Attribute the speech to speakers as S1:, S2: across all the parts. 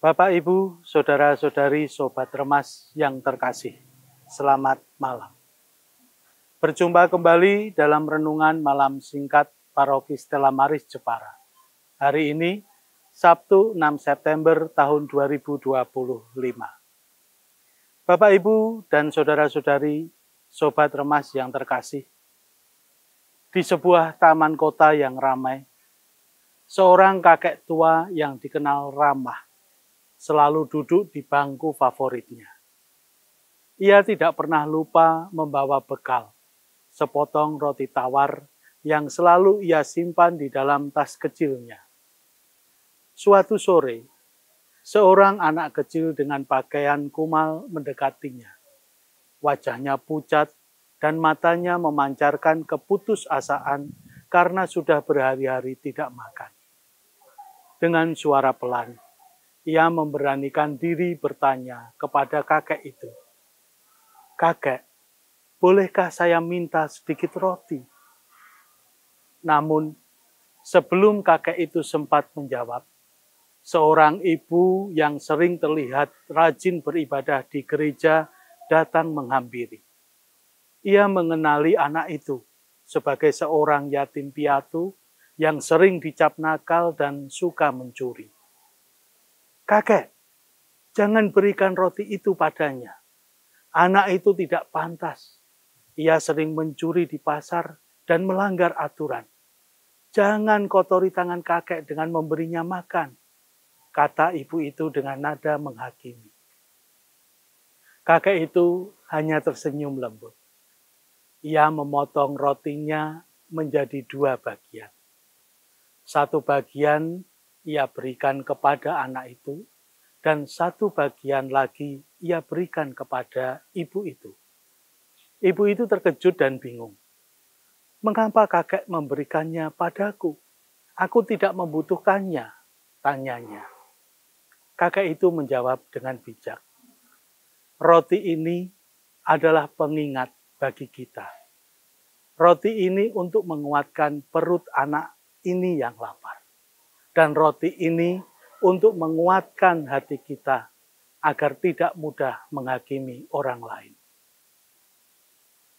S1: Bapak, Ibu, Saudara-saudari, Sobat Remas yang terkasih, selamat malam. Berjumpa kembali dalam renungan malam singkat Paroki Stella Maris Jepara. Hari ini, Sabtu 6 September tahun 2025. Bapak, Ibu, dan Saudara-saudari, Sobat Remas yang terkasih, di sebuah taman kota yang ramai, seorang kakek tua yang dikenal ramah selalu duduk di bangku favoritnya. Ia tidak pernah lupa membawa bekal, sepotong roti tawar yang selalu ia simpan di dalam tas kecilnya. Suatu sore, seorang anak kecil dengan pakaian kumal mendekatinya. Wajahnya pucat dan matanya memancarkan keputusasaan karena sudah berhari-hari tidak makan. Dengan suara pelan, ia memberanikan diri bertanya kepada kakek itu, "Kakek, bolehkah saya minta sedikit roti?" Namun, sebelum kakek itu sempat menjawab, seorang ibu yang sering terlihat rajin beribadah di gereja datang menghampiri. Ia mengenali anak itu sebagai seorang yatim piatu yang sering dicap nakal dan suka mencuri. "Kakek, jangan berikan roti itu padanya. Anak itu tidak pantas. Ia sering mencuri di pasar dan melanggar aturan. Jangan kotori tangan kakek dengan memberinya makan," kata ibu itu dengan nada menghakimi. Kakek itu hanya tersenyum lembut. Ia memotong rotinya menjadi 2 bagian. Satu bagian ia berikan kepada anak itu, dan satu bagian lagi ia berikan kepada ibu itu. Ibu itu terkejut dan bingung. "Mengapa kakek memberikannya padaku? Aku tidak membutuhkannya," tanyanya. Kakek itu menjawab dengan bijak, "Roti ini adalah pengingat bagi kita. Roti ini untuk menguatkan perut anak ini yang lapar. Dan roti ini untuk menguatkan hati kita agar tidak mudah menghakimi orang lain."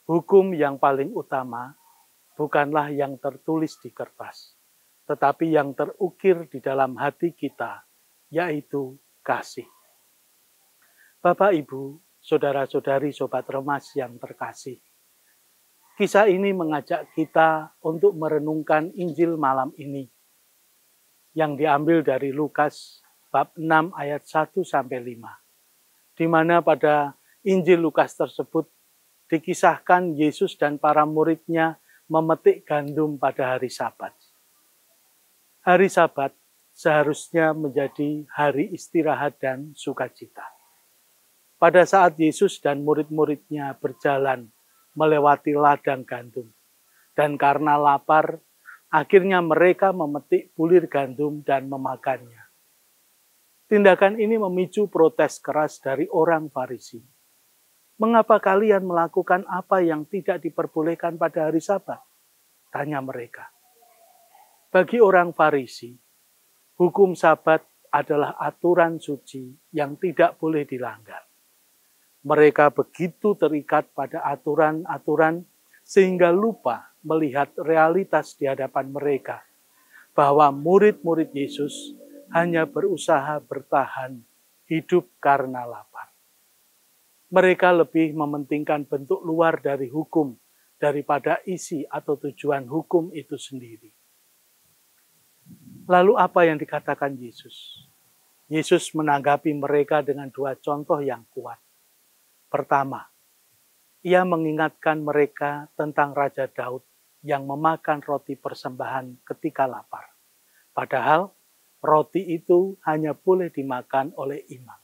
S1: Hukum yang paling utama bukanlah yang tertulis di kertas, tetapi yang terukir di dalam hati kita, yaitu kasih. Bapak, Ibu, Saudara-saudari, Sobat Remas yang terkasih, kisah ini mengajak kita untuk merenungkan Injil malam ini yang diambil dari Lukas bab 6 ayat 1-5, di mana pada Injil Lukas tersebut dikisahkan Yesus dan para muridnya memetik gandum pada hari Sabat. Hari Sabat seharusnya menjadi hari istirahat dan sukacita. Pada saat Yesus dan murid-muridnya berjalan melewati ladang gandum, dan karena lapar, akhirnya mereka memetik bulir gandum dan memakannya. Tindakan ini memicu protes keras dari orang Farisi. "Mengapa kalian melakukan apa yang tidak diperbolehkan pada hari Sabat?" tanya mereka. Bagi orang Farisi, hukum Sabat adalah aturan suci yang tidak boleh dilanggar. Mereka begitu terikat pada aturan-aturan sehingga lupa melihat realitas di hadapan mereka, bahwa murid-murid Yesus hanya berusaha bertahan hidup karena lapar. Mereka lebih mementingkan bentuk luar dari hukum daripada isi atau tujuan hukum itu sendiri. Lalu apa yang dikatakan Yesus? Yesus menanggapi mereka dengan 2 contoh yang kuat. Pertama, ia mengingatkan mereka tentang Raja Daud yang memakan roti persembahan ketika lapar. Padahal roti itu hanya boleh dimakan oleh imam.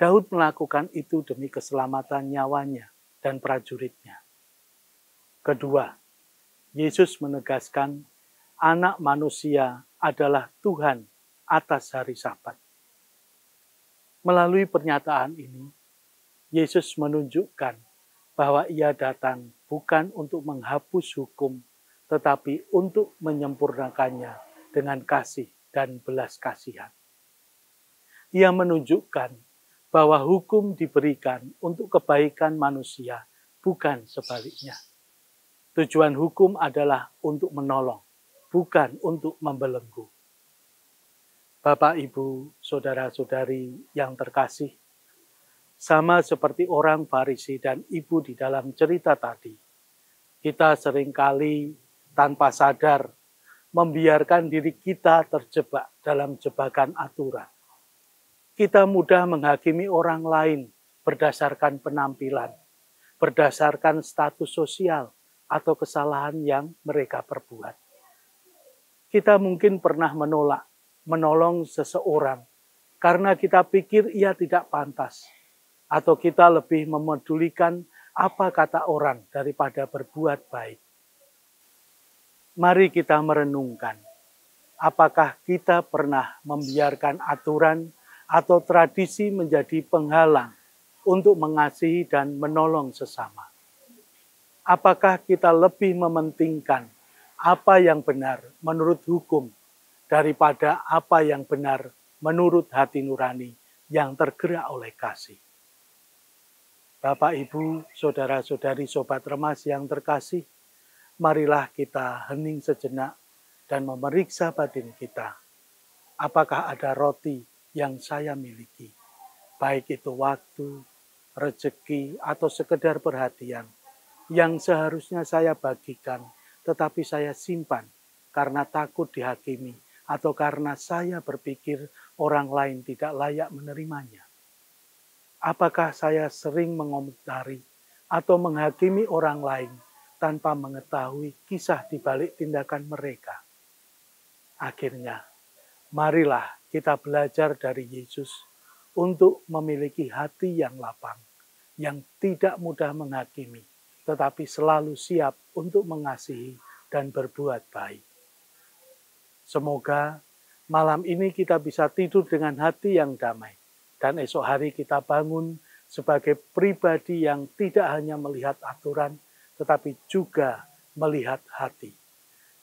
S1: Daud melakukan itu demi keselamatan nyawanya dan prajuritnya. Kedua, Yesus menegaskan Anak Manusia adalah Tuhan atas hari Sabat. Melalui pernyataan ini, Yesus menunjukkan bahwa ia datang bukan untuk menghapus hukum, tetapi untuk menyempurnakannya dengan kasih dan belas kasihan. Ia menunjukkan bahwa hukum diberikan untuk kebaikan manusia, bukan sebaliknya. Tujuan hukum adalah untuk menolong, bukan untuk membelenggu. Bapak, Ibu, saudara-saudari yang terkasih, sama seperti orang Farisi dan ibu di dalam cerita tadi, kita seringkali tanpa sadar membiarkan diri kita terjebak dalam jebakan aturan. Kita mudah menghakimi orang lain berdasarkan penampilan, berdasarkan status sosial, atau kesalahan yang mereka perbuat. Kita mungkin pernah menolong seseorang karena kita pikir ia tidak pantas, atau kita lebih memedulikan apa kata orang daripada berbuat baik. Mari kita merenungkan, apakah kita pernah membiarkan aturan atau tradisi menjadi penghalang untuk mengasihi dan menolong sesama? Apakah kita lebih mementingkan apa yang benar menurut hukum daripada apa yang benar menurut hati nurani yang tergerak oleh kasih? Bapak, Ibu, saudara-saudari, sobat remas yang terkasih, marilah kita hening sejenak dan memeriksa batin kita. Apakah ada roti yang saya miliki, baik itu waktu, rezeki, atau sekedar perhatian, yang seharusnya saya bagikan, tetapi saya simpan karena takut dihakimi, atau karena saya berpikir orang lain tidak layak menerimanya. Apakah saya sering mengomentari atau menghakimi orang lain tanpa mengetahui kisah di balik tindakan mereka? Akhirnya, marilah kita belajar dari Yesus untuk memiliki hati yang lapang, yang tidak mudah menghakimi, tetapi selalu siap untuk mengasihi dan berbuat baik. Semoga malam ini kita bisa tidur dengan hati yang damai, dan esok hari kita bangun sebagai pribadi yang tidak hanya melihat aturan, tetapi juga melihat hati.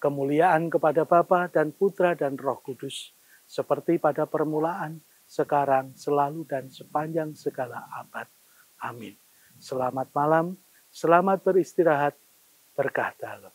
S1: Kemuliaan kepada Bapa dan Putra dan Roh Kudus, seperti pada permulaan, sekarang, selalu, dan sepanjang segala abad. Amin. Selamat malam, selamat beristirahat, berkah dalam.